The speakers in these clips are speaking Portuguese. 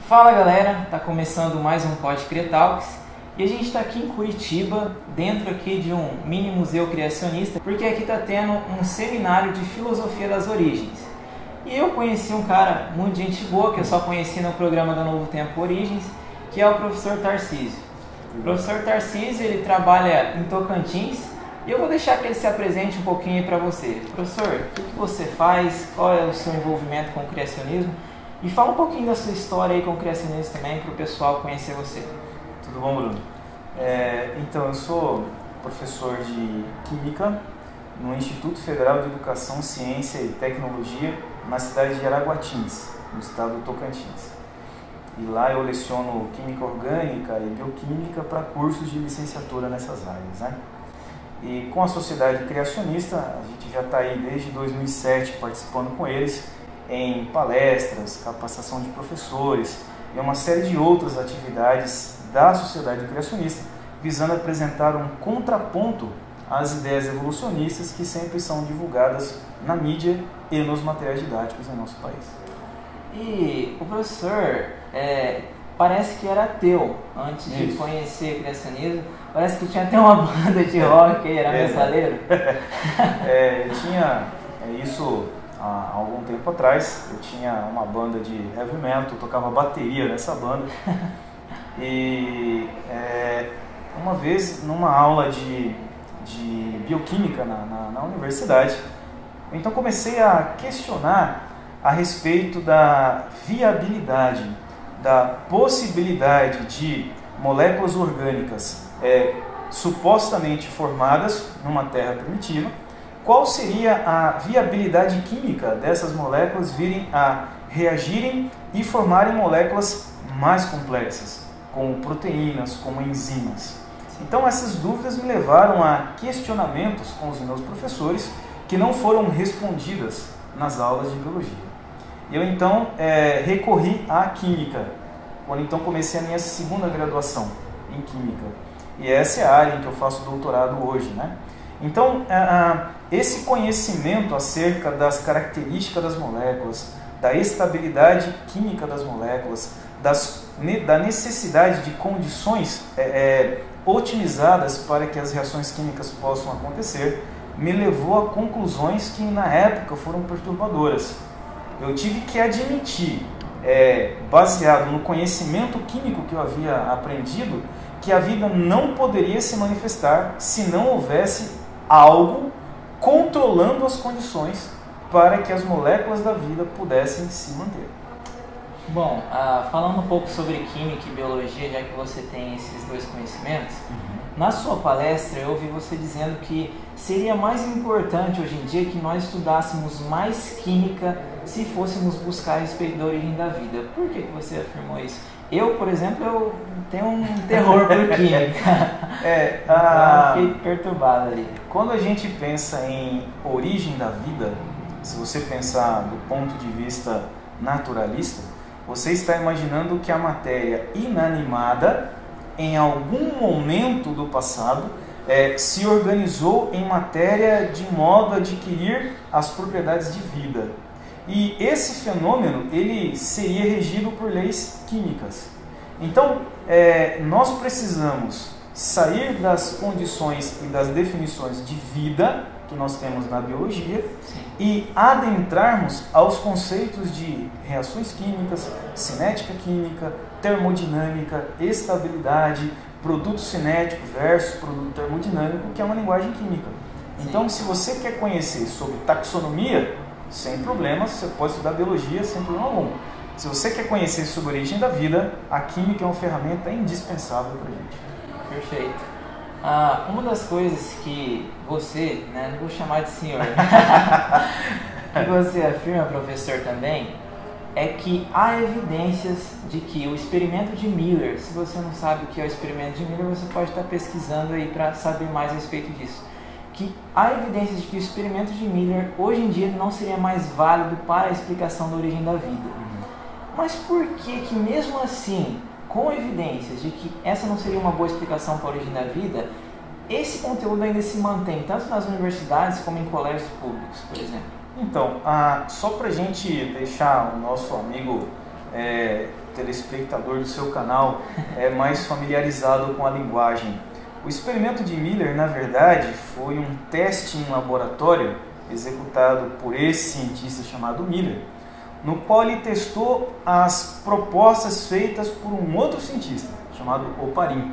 Fala galera, tá começando mais um Pod Cretalks e a gente está aqui em Curitiba, dentro aqui de um mini museu criacionista, porque aqui tá tendo um seminário de filosofia das origens. E eu conheci um cara muito gente boa, que eu só conheci no programa da Novo Tempo Origens, que é o professor Tarcísio. O professor Tarcísio, ele trabalha em Tocantins e eu vou deixar que ele se apresente um pouquinho aí para você. Professor, o que você faz, qual é o seu envolvimento com o criacionismo? E fala um pouquinho da sua história aí com o criacionismo também, para o pessoal conhecer você. Tudo bom, Bruno? Então, eu sou professor de Química no Instituto Federal de Educação, Ciência e Tecnologia, na cidade de Araguatins, no estado do Tocantins. E lá eu leciono Química Orgânica e Bioquímica para cursos de licenciatura nessas áreas, né? E com a Sociedade Criacionista, a gente já está aí desde 2007 participando com eles em palestras, capacitação de professores e uma série de outras atividades da Sociedade Criacionista, visando apresentar um contraponto às ideias evolucionistas que sempre são divulgadas na mídia e nos materiais didáticos em nosso país. E o professor parece que era ateu antes de conhecer o criacionismo. Parece que tinha até uma banda de rock aí, era metaleiro. Eu tinha isso há algum tempo atrás. Eu tinha uma banda de heavy metal, eu tocava bateria nessa banda. E uma vez, numa aula de bioquímica na universidade, eu então comecei a questionar a respeito da viabilidade, da possibilidade de moléculas orgânicas supostamente formadas numa terra primitiva. Qual seria a viabilidade química dessas moléculas virem a reagirem e formarem moléculas mais complexas, como proteínas, como enzimas? Então essas dúvidas me levaram a questionamentos com os meus professores que não foram respondidas nas aulas de biologia. Eu então recorri à química, quando então comecei a minha segunda graduação em química. E essa é a área em que eu faço doutorado hoje, né? Então, esse conhecimento acerca das características das moléculas, da estabilidade química das moléculas, da necessidade de condições otimizadas para que as reações químicas possam acontecer, me levou a conclusões que na época foram perturbadoras. Eu tive que admitir, baseado no conhecimento químico que eu havia aprendido, que a vida não poderia se manifestar se não houvesse algo controlando as condições para que as moléculas da vida pudessem se manter. Bom, falando um pouco sobre química e biologia, já que você tem esses dois conhecimentos, na sua palestra eu ouvi você dizendo que seria mais importante hoje em dia que nós estudássemos mais química se fôssemos buscar a respeito da origem da vida. Por que você afirmou isso? Eu, por exemplo, eu tenho um terror por química. Eu fiquei perturbado ali. Quando a gente pensa em origem da vida, se você pensar do ponto de vista naturalista, você está imaginando que a matéria inanimada, em algum momento do passado, se organizou em matéria de modo a adquirir as propriedades de vida. E esse fenômeno ele seria regido por leis químicas. Então, nós precisamos sair das condições e das definições de vida que nós temos na biologia e adentrarmos aos conceitos de reações químicas, cinética química, termodinâmica, estabilidade, produto cinético versus produto termodinâmico, que é uma linguagem química. Então, se você quer conhecer sobre taxonomia, sem problemas, você pode estudar biologia sem problema algum. Se você quer conhecer sobre a origem da vida, a química é uma ferramenta indispensável para a gente. Perfeito. Uma das coisas que você, não vou chamar de senhor, que você afirma, professor, também, é que há evidências de que o experimento de Miller, se você não sabe o que é o experimento de Miller, você pode estar pesquisando aí para saber mais a respeito disso. Que há evidências de que o experimento de Miller hoje em dia não seria mais válido para a explicação da origem da vida. Mas por que mesmo assim, com evidências de que essa não seria uma boa explicação para a origem da vida, esse conteúdo ainda se mantém, tanto nas universidades como em colégios públicos, por exemplo? Então, só para a gente deixar o nosso amigo telespectador do seu canal é mais familiarizado com a linguagem. O experimento de Miller, na verdade, foi um teste em laboratório executado por esse cientista chamado Miller, no qual ele testou as propostas feitas por um outro cientista chamado Oparin.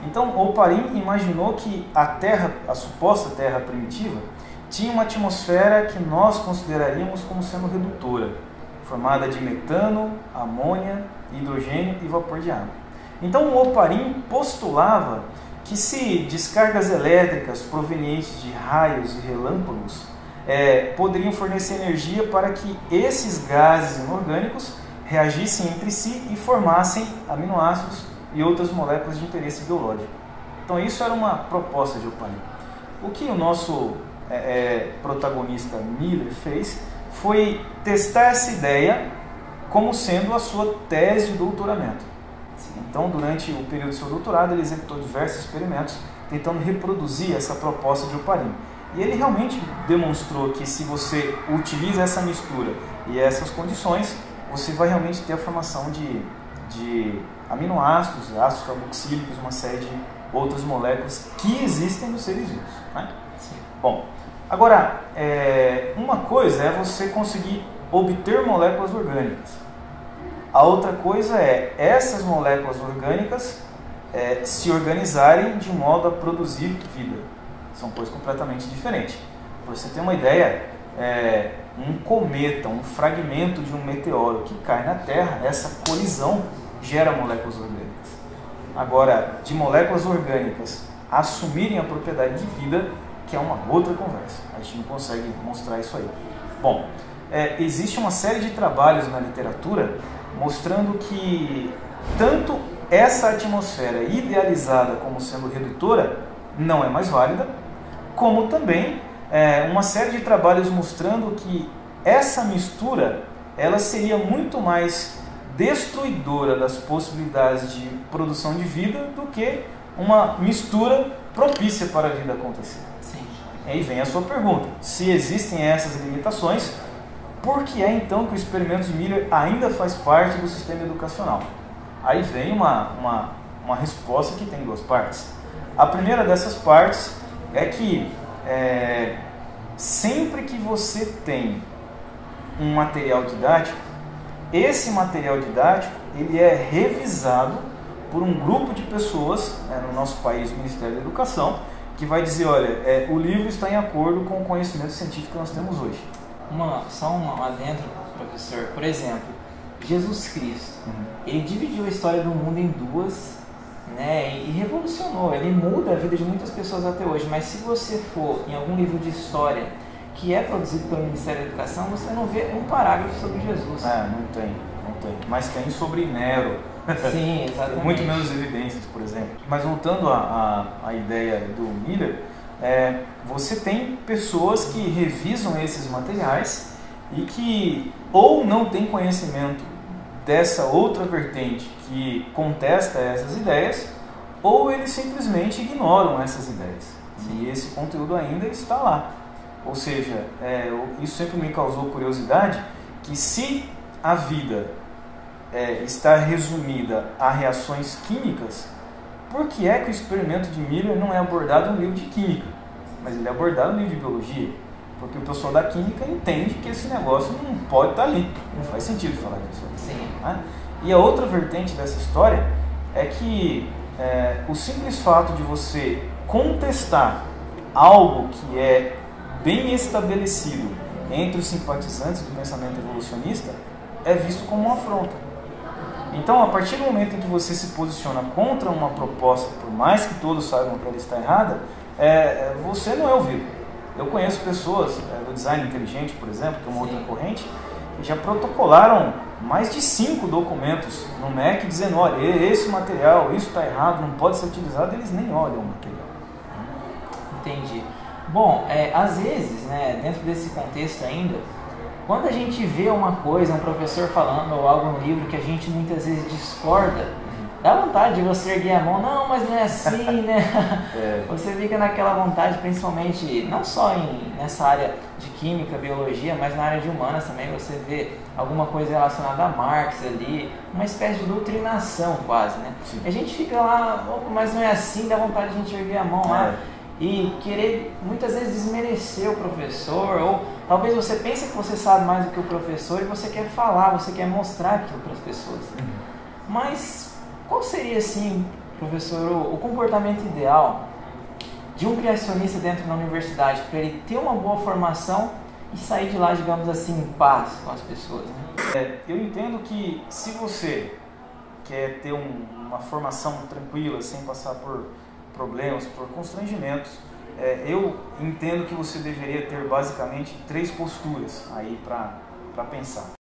Então, Oparin imaginou que a Terra, a suposta Terra primitiva, tinha uma atmosfera que nós consideraríamos como sendo redutora, formada de metano, amônia, hidrogênio e vapor de água. Então, o Oparin postulava que se descargas elétricas provenientes de raios e relâmpagos poderiam fornecer energia para que esses gases inorgânicos reagissem entre si e formassem aminoácidos e outras moléculas de interesse biológico. Então isso era uma proposta de Oparin. O que o nosso protagonista Miller fez foi testar essa ideia como sendo a sua tese de doutoramento. Então, durante o período do seu doutorado, ele executou diversos experimentos tentando reproduzir essa proposta de Oparin. E ele realmente demonstrou que se você utiliza essa mistura e essas condições, você vai realmente ter a formação de aminoácidos, ácidos carboxílicos, uma série de outras moléculas que existem nos seres vivos, né? Bom, agora, uma coisa é você conseguir obter moléculas orgânicas. A outra coisa é essas moléculas orgânicas se organizarem de modo a produzir vida. São coisas completamente diferentes. Para você ter uma ideia, um cometa, um fragmento de um meteoro que cai na Terra, essa colisão gera moléculas orgânicas. Agora, de moléculas orgânicas assumirem a propriedade de vida, que é uma outra conversa. A gente não consegue mostrar isso aí. Bom, existe uma série de trabalhos na literatura mostrando que tanto essa atmosfera idealizada como sendo redutora não é mais válida, como também uma série de trabalhos mostrando que essa mistura ela seria muito mais destruidora das possibilidades de produção de vida do que uma mistura propícia para a vida acontecer. Sim. Aí vem a sua pergunta: se existem essas limitações, por que é então que o experimento de Miller ainda faz parte do sistema educacional? Aí vem uma resposta que tem duas partes. A primeira dessas partes é que sempre que você tem um material didático, esse material didático ele é revisado por um grupo de pessoas, no nosso país, o Ministério da Educação, que vai dizer, olha, o livro está em acordo com o conhecimento científico que nós temos hoje. Só um adentro, professor. Por exemplo, Jesus Cristo, ele dividiu a história do mundo em duas, né, e revolucionou, ele muda a vida de muitas pessoas até hoje. Mas se você for em algum livro de história que é produzido pelo Ministério da Educação, você não vê um parágrafo sobre Jesus. Não tem. Mas tem sobre Nero. Sim, exatamente. Tem muito menos evidências, por exemplo. Mas voltando à ideia do Miller, você tem pessoas que revisam esses materiais e que ou não têm conhecimento dessa outra vertente que contesta essas ideias, ou eles simplesmente ignoram essas ideias. E esse conteúdo ainda está lá. Ou seja, isso sempre me causou curiosidade, que se a vida está resumida a reações químicas, por que é que o experimento de Miller não é abordado no livro de química, mas ele é abordado no livro de biologia? Porque o pessoal da química entende que esse negócio não pode estar ali, não faz sentido falar disso. Sim. Né? E a outra vertente dessa história é que o simples fato de você contestar algo que é bem estabelecido entre os simpatizantes do pensamento evolucionista é visto como uma afronta. Então, a partir do momento em que você se posiciona contra uma proposta, por mais que todos saibam que ela está errada, você não é ouvido. Eu conheço pessoas do design inteligente, por exemplo, que é uma outra corrente, que já protocolaram mais de 5 documentos no MEC dizendo, olha, esse material, isso está errado, não pode ser utilizado, eles nem olham o material. Entendi. Bom, às vezes, né, dentro desse contexto ainda, quando a gente vê uma coisa, um professor falando ou algo no livro que a gente muitas vezes discorda, dá vontade de você erguer a mão, não, mas não é assim, né? Você fica naquela vontade, principalmente, não só nessa área de química, biologia, mas na área de humanas também, você vê alguma coisa relacionada a Marx ali, uma espécie de doutrinação quase, né? Sim. A gente fica lá, mas não é assim, dá vontade de a gente erguer a mão lá e querer muitas vezes desmerecer o professor, ou talvez você pense que você sabe mais do que o professor e você quer falar, você quer mostrar aquilo para as pessoas. Mas qual seria, assim, professor, o comportamento ideal de um criacionista dentro da universidade para ele ter uma boa formação e sair de lá, digamos assim, em paz com as pessoas, né? Eu entendo que se você quer ter uma formação tranquila, sem passar por problemas, por constrangimentos, eu entendo que você deveria ter basicamente 3 posturas aí para pensar.